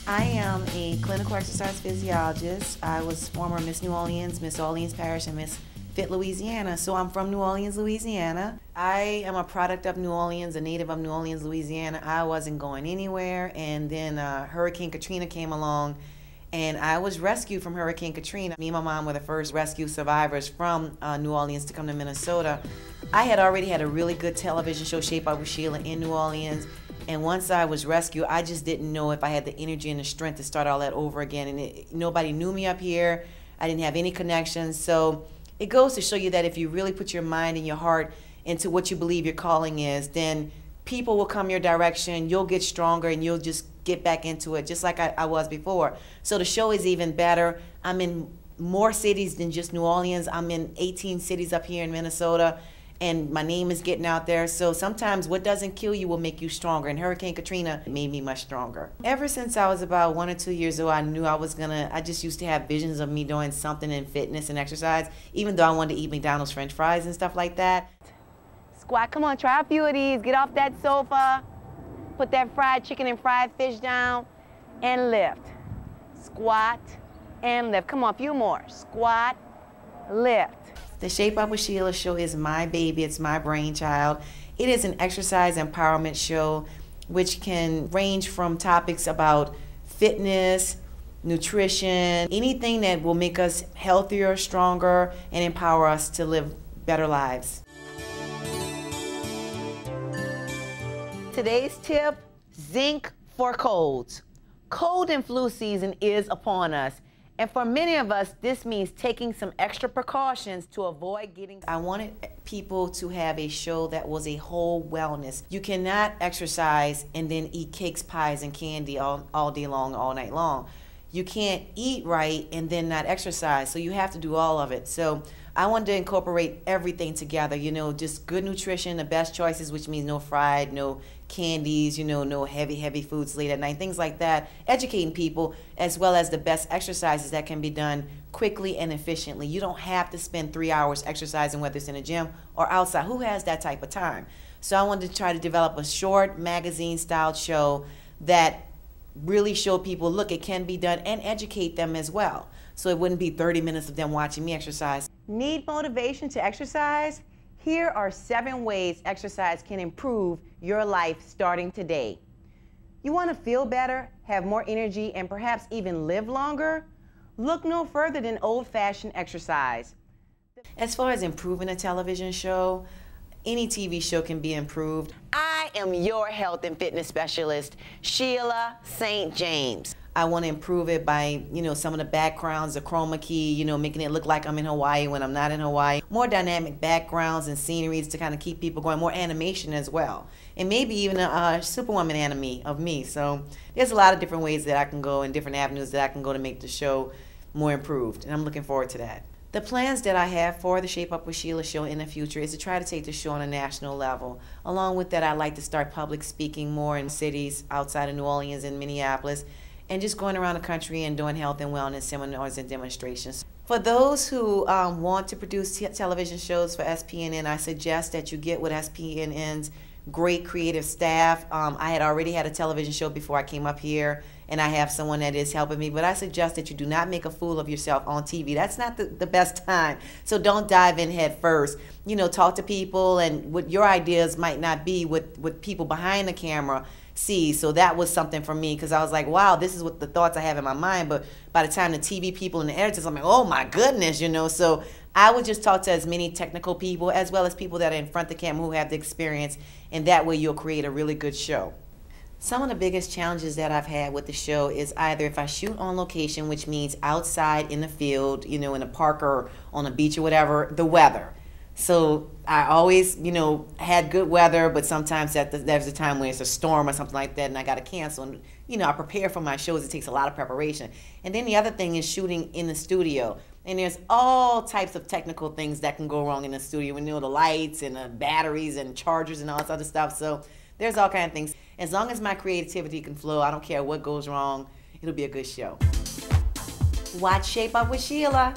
I am a clinical exercise physiologist. I was former Miss New Orleans, Miss Orleans Parish, and Miss Fit Louisiana. So I'm from New Orleans, Louisiana. I am a product of New Orleans, a native of New Orleans, Louisiana. I wasn't going anywhere, and then Hurricane Katrina came along, and I was rescued from Hurricane Katrina. Me and my mom were the first rescue survivors from New Orleans to come to Minnesota. I had already had a really good television show, Shape Up with Sheila, in New Orleans. And once I was rescued, I just didn't know if I had the energy and the strength to start all that over again. And nobody knew me up here. I didn't have any connections. So it goes to show you that if you really put your mind and your heart into what you believe your calling is, then people will come your direction, you'll get stronger, and you'll just get back into it, just like I was before. So the show is even better. I'm in more cities than just New Orleans. I'm in 18 cities up here in Minnesota, and my name is getting out there. So sometimes what doesn't kill you will make you stronger, and Hurricane Katrina made me much stronger. Ever since I was about 1 or 2 years old, I knew I just used to have visions of me doing something in fitness and exercise, even though I wanted to eat McDonald's French fries and stuff like that. Squat, come on, try a few of these. Get off that sofa, put that fried chicken and fried fish down, and lift. Squat and lift. Come on, a few more. Squat, lift. The Shape Up with Sheila show is my baby. It's my brainchild. It is an exercise empowerment show which can range from topics about fitness, nutrition, anything that will make us healthier, stronger, and empower us to live better lives. Today's tip, zinc for colds. Cold and flu season is upon us. And for many of us, this means taking some extra precautions to avoid getting. I wanted people to have a show that was a whole wellness. You cannot exercise and then eat cakes, pies, and candy all day long, all night long. You can't eat right and then not exercise, so you have to do all of it. So I wanted to incorporate everything together, you know, just good nutrition, the best choices, which means no fried, no candies, you know, no heavy foods late at night, things like that, educating people, as well as the best exercises that can be done quickly and efficiently. You don't have to spend 3 hours exercising, whether it's in a gym or outside. Who has that type of time? So I wanted to try to develop a short magazine-style show that really show people, look, it can be done, and educate them as well. So it wouldn't be 30 minutes of them watching me exercise. Need motivation to exercise? Here are 7 ways exercise can improve your life starting today. You want to feel better, have more energy, and perhaps even live longer? Look no further than old-fashioned exercise. As far as improving a television show, any TV show can be improved. I am your health and fitness specialist, Sheila St. James. I want to improve it by, you know, some of the backgrounds, the chroma key, you know, making it look like I'm in Hawaii when I'm not in Hawaii. More dynamic backgrounds and sceneries to kind of keep people going. More animation as well. And maybe even a Superwoman anime of me. So there's a lot of different ways that I can go and different avenues that I can go to make the show more improved. And I'm looking forward to that. The plans that I have for the Shape Up with Sheila show in the future is to try to take the show on a national level. Along with that, I'd like to start public speaking more in cities outside of New Orleans and Minneapolis, and just going around the country and doing health and wellness seminars and demonstrations. For those who want to produce television shows for SPNN, I suggest that you get with SPNN's great creative staff. I had already had a television show before I came up here, and I have someone that is helping me, but I suggest that you do not make a fool of yourself on TV. That's not the best time. So don't dive in head first. You know, talk to people, and what your ideas might not be what people behind the camera see. So that was something for me, because I was like, wow, this is what the thoughts I have in my mind, but by the time the TV people and the editors, I'm like, oh my goodness, you know. So I would just talk to as many technical people as well as people that are in front of the camera who have the experience, and that way you'll create a really good show. Some of the biggest challenges that I've had with the show is either if I shoot on location, which means outside in the field, you know, in a park or on a beach or whatever, the weather. So I always, you know, had good weather, but sometimes there's a time when it's a storm or something like that and I got to cancel. And, you know, I prepare for my shows. It takes a lot of preparation. And then the other thing is shooting in the studio. And there's all types of technical things that can go wrong in the studio. You know, the lights and the batteries and chargers and all this other stuff. So there's all kinds of things. As long as my creativity can flow, I don't care what goes wrong. It'll be a good show. Watch Shape Up with Sheila.